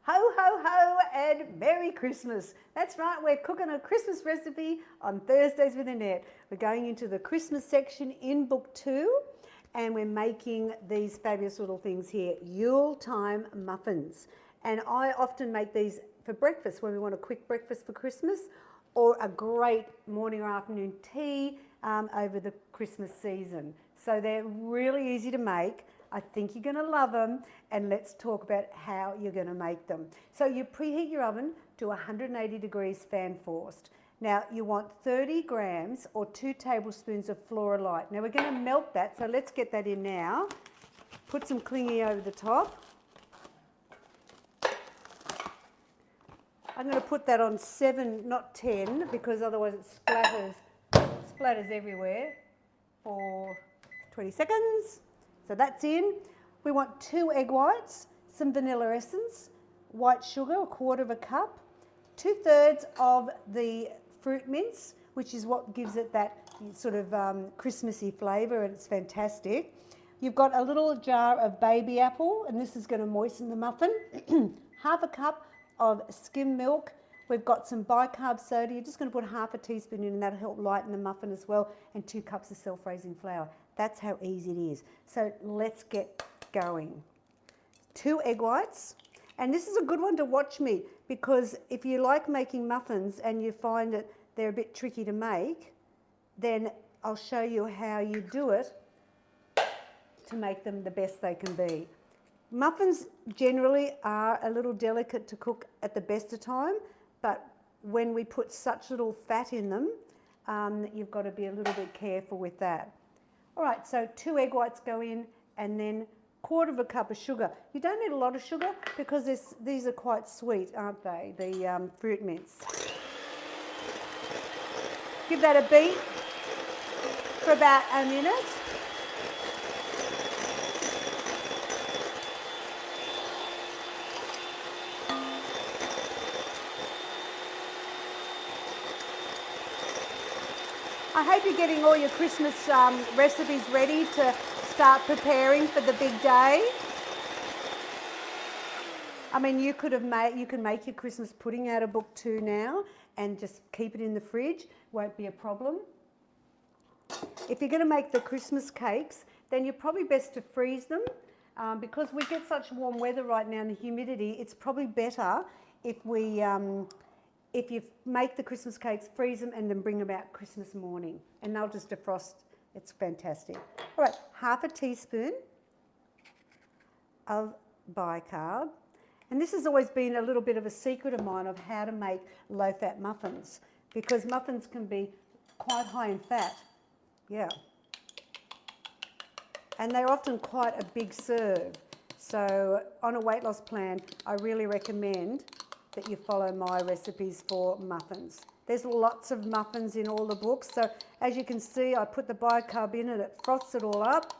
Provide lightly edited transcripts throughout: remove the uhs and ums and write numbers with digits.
Ho, ho, ho, and Merry Christmas. That's right, we're cooking a Christmas recipe on Thursdays with Annette. We're going into the Christmas section in book 2, and we're making these fabulous little things here, Yule Time Muffins. And I often make these for breakfast when we want a quick breakfast for Christmas, or a great morning or afternoon tea over the Christmas season. So they're really easy to make. I think you're going to love them, and let's talk about how you're going to make them. So you preheat your oven to 180 degrees fan forced. Now you want 30 grams or 2 tablespoons of Flora Light. Now we're going to melt that, so let's get that in now. Put some clingy over the top. I'm going to put that on 7, not 10, because otherwise it splatters everywhere for 20 seconds. So that's in. We want 2 egg whites, some vanilla essence, white sugar, 1/4 cup, 2/3 of the fruit mince, which is what gives it that sort of Christmassy flavour, and it's fantastic. You've got a little jar of baby apple, and this is going to moisten the muffin. 1/2 cup of skim milk. We've got some bicarb soda. You're just going to put 1/2 teaspoon in, and that'll help lighten the muffin as well, and 2 cups of self-raising flour. That's how easy it is. So let's get going. 2 egg whites. And this is a good one to watch me, because if you like making muffins and you find that they're a bit tricky to make, then I'll show you how you do it to make them the best they can be. Muffins generally are a little delicate to cook at the best of time, but when we put such little fat in them, you've got to be a little bit careful with that. All right, so 2 egg whites go in, and then 1/4 cup of sugar. You don't need a lot of sugar because these are quite sweet, aren't they? The fruit mince. Give that a beat for about a minute. I hope you're getting all your Christmas recipes ready to start preparing for the big day. I mean, you can make your Christmas pudding out of book 2 now and just keep it in the fridge. Won't be a problem. If you're going to make the Christmas cakes, then you're probably best to freeze them, because we get such warm weather right now and the humidity. It's probably better if you make the Christmas cakes, freeze them, and then bring them out Christmas morning, and they'll just defrost. It's fantastic. All right, 1/2 teaspoon of bicarb. And this has always been a little bit of a secret of mine of how to make low-fat muffins, because muffins can be quite high in fat. Yeah. And they're often quite a big serve. So on a weight loss plan, I really recommend that you follow my recipes for muffins. There's lots of muffins in all the books. So as you can see, I put the bicarb in and it froths it all up.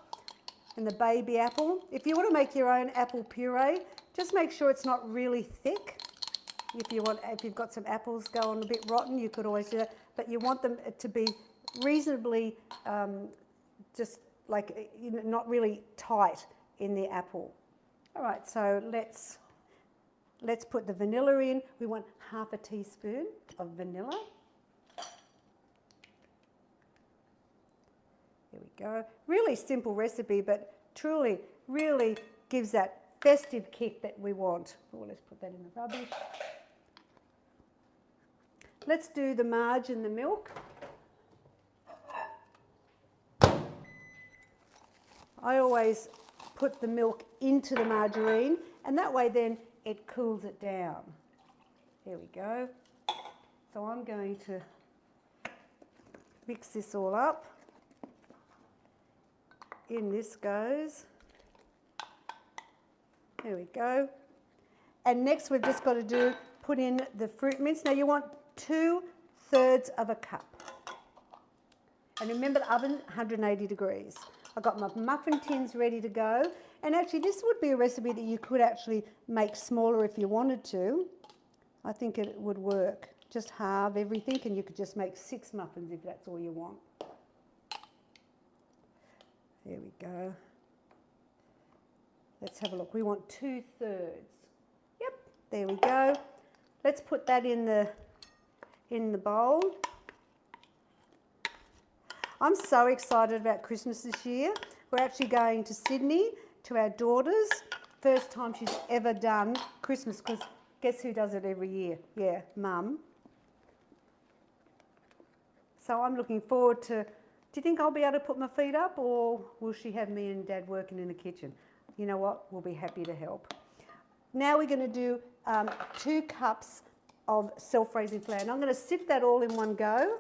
And the baby apple. If you want to make your own apple puree, just make sure it's not really thick. If you've got some apples going a bit rotten, you could always do that. But you want them to be reasonably just like, not really tight in the apple. All right, so let's put the vanilla in. We want 1/2 teaspoon of vanilla. There we go. Really simple recipe, but truly, really gives that festive kick that we want. Oh, let's put that in the rubbish. Let's do the margarine and the milk. I always put the milk into the margarine, and that way then it cools it down. There we go. So I'm going to mix this all up. In this goes. There we go. And next we've just got to put in the fruit mince. Now you want 2/3 cup. And remember the oven, 180 degrees. I've got my muffin tins ready to go. And actually this would be a recipe that you could actually make smaller if you wanted to. I think it would work. Just halve everything, and you could just make 6 muffins if that's all you want. There we go. Let's have a look. We want 2/3. Yep, There we go. Let's put that in the bowl. I'm so excited about Christmas this year. We're actually going to Sydney to our daughter's. First time she's ever done Christmas, because guess who does it every year? Yeah, Mum. So I'm looking forward to, do you think I'll be able to put my feet up, or will she have me and Dad working in the kitchen? You know what? We'll be happy to help. Now we're going to do 2 cups of self-raising flour. And I'm going to sift that all in one go.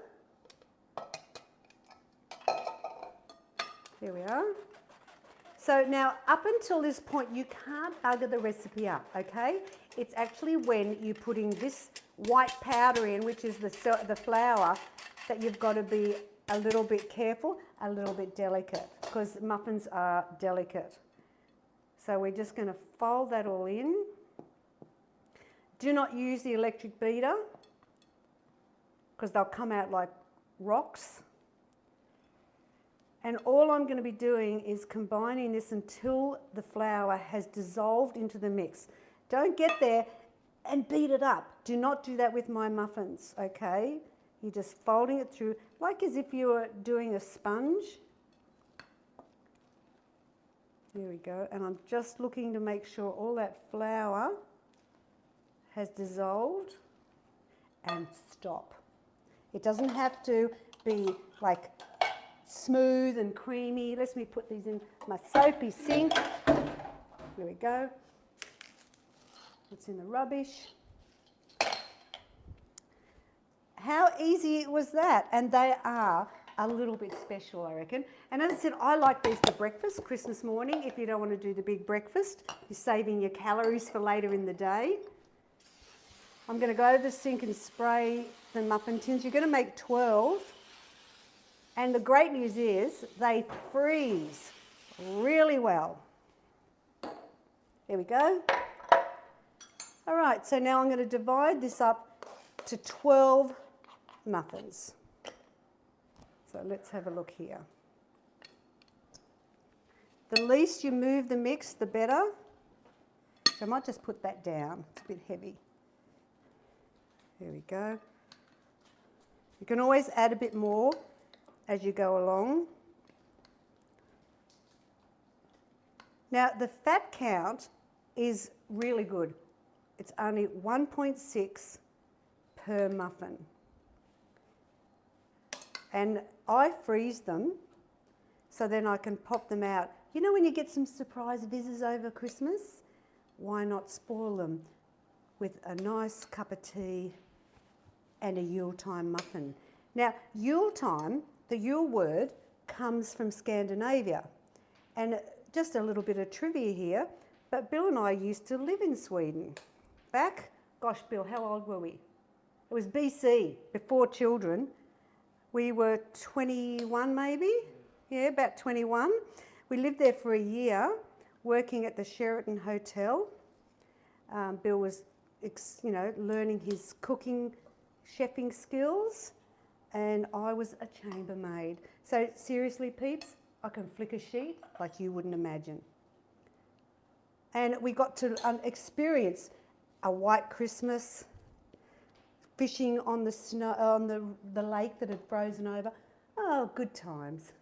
There we are. So now up until this point you can't bugger the recipe up, okay? It's actually when you're putting this white powder in, which is the flour, that you've got to be a little bit careful, a little bit delicate, because muffins are delicate. So we're just going to fold that all in. Do not use the electric beater, because they'll come out like rocks. And all I'm going to be doing is combining this until the flour has dissolved into the mix. Don't get there and beat it up. Do not do that with my muffins, okay? You're just folding it through like as if you were doing a sponge. There we go. And I'm just looking to make sure all that flour has dissolved, and stop. It doesn't have to be like smooth and creamy. Let me put these in my soapy sink. There we go. It's in the rubbish. How easy was that? And they are a little bit special, I reckon. And as I said, I like these for breakfast, Christmas morning. If you don't want to do the big breakfast, you're saving your calories for later in the day. I'm going to go to the sink and spray the muffin tins. You're going to make 12. And the great news is they freeze really well. There we go. All right, so now I'm going to divide this up to 12 muffins. So let's have a look here. The least you move the mix, the better. So I might just put that down. It's a bit heavy. There we go. You can always add a bit more as you go along. Now the fat count is really good. It's only 1.6 per muffin. And I freeze them so then I can pop them out. You know when you get some surprise visitors over Christmas? Why not spoil them with a nice cup of tea and a Yule Time muffin? Now Yule Time, the Yule word, comes from Scandinavia. And just a little bit of trivia here, but Bill and I used to live in Sweden. Gosh Bill, how old were we? It was BC, before children. We were 21 maybe, yeah, about 21. We lived there for a year, working at the Sheraton Hotel. Bill was, learning his cooking, chefing skills, and I was a chambermaid. So seriously, peeps, I can flick a sheet like you wouldn't imagine. And we got to experience a white Christmas, fishing on the snow, on the lake that had frozen over. Oh, good times.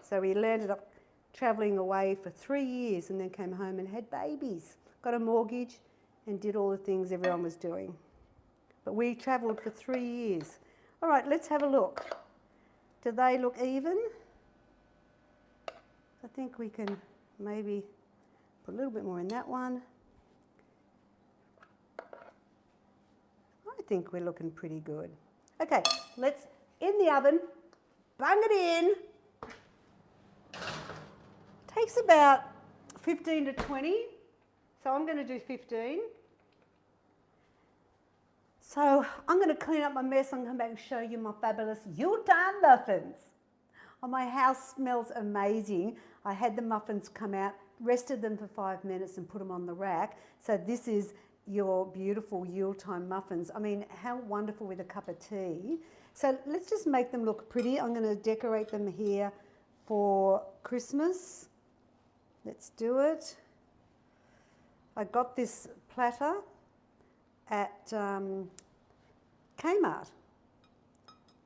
So we landed up travelling away for 3 years and then came home and had babies, got a mortgage and did all the things everyone was doing. But we travelled for 3 years. All right, let's have a look. Do they look even? I think we can maybe put a little bit more in that one. I think we're looking pretty good. Okay, let's, in the oven, bung it in. Takes about 15 to 20, so I'm going to do 15. So I'm going to clean up my mess and come back and show you my fabulous Yule Time muffins. Oh, my house smells amazing. I had the muffins come out, rested them for 5 minutes and put them on the rack. So this is your beautiful Yule Time muffins. I mean, how wonderful with a cup of tea. So let's just make them look pretty. I'm going to decorate them here for Christmas. Let's do it. I got this platter at Kmart.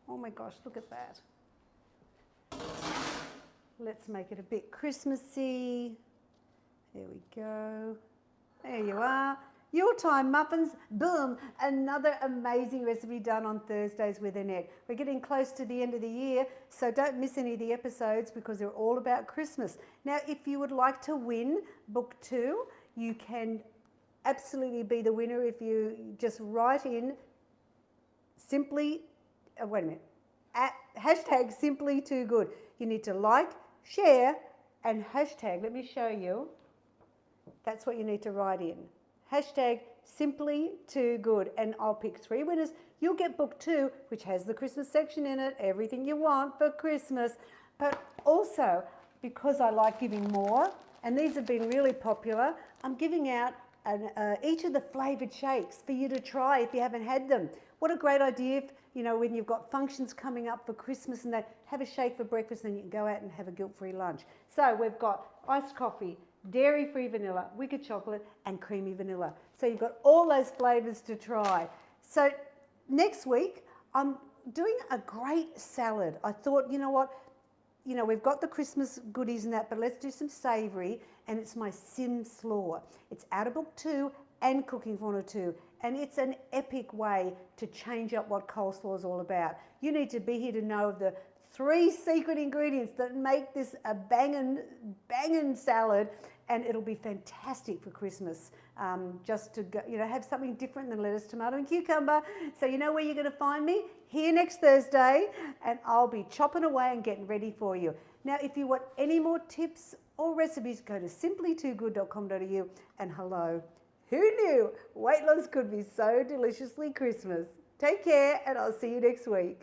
Oh my gosh, look at that. Let's make it a bit Christmassy. There we go. There you are. Yule Time Muffins, boom, another amazing recipe done on Thursdays with Annette. We're getting close to the end of the year, so don't miss any of the episodes because they're all about Christmas. Now, if you would like to win book 2, you can absolutely be the winner if you just write in simply, wait a minute, at hashtag simply too good. You need to like, share, and hashtag, let me show you. That's what you need to write in. Hashtag simply too good, and I'll pick 3 winners. You'll get book 2, which has the Christmas section in it, everything you want for Christmas. But also, because I like giving more, and these have been really popular, I'm giving out each of the flavoured shakes for you to try if you haven't had them. What a great idea, if, you know, when you've got functions coming up for Christmas and that, have a shake for breakfast, and you can go out and have a guilt-free lunch. So we've got iced coffee, dairy-free vanilla, wicked chocolate, and creamy vanilla. So you've got all those flavours to try. So next week, I'm doing a great salad. I thought, you know what, we've got the Christmas goodies and that, but let's do some savoury, and it's my Sym slaw. It's out of book 2 and Cooking for 2, and it's an epic way to change up what coleslaw is all about. You need to be here to know the 3 secret ingredients that make this a banging salad, and it'll be fantastic for Christmas. Just to go, have something different than lettuce, tomato, and cucumber. So you know where you're going to find me? Here next Thursday, and I'll be chopping away and getting ready for you. Now, if you want any more tips or recipes, go to simplytoogood.com.au, and hello. Who knew weight loss could be so deliciously Christmas? Take care, and I'll see you next week.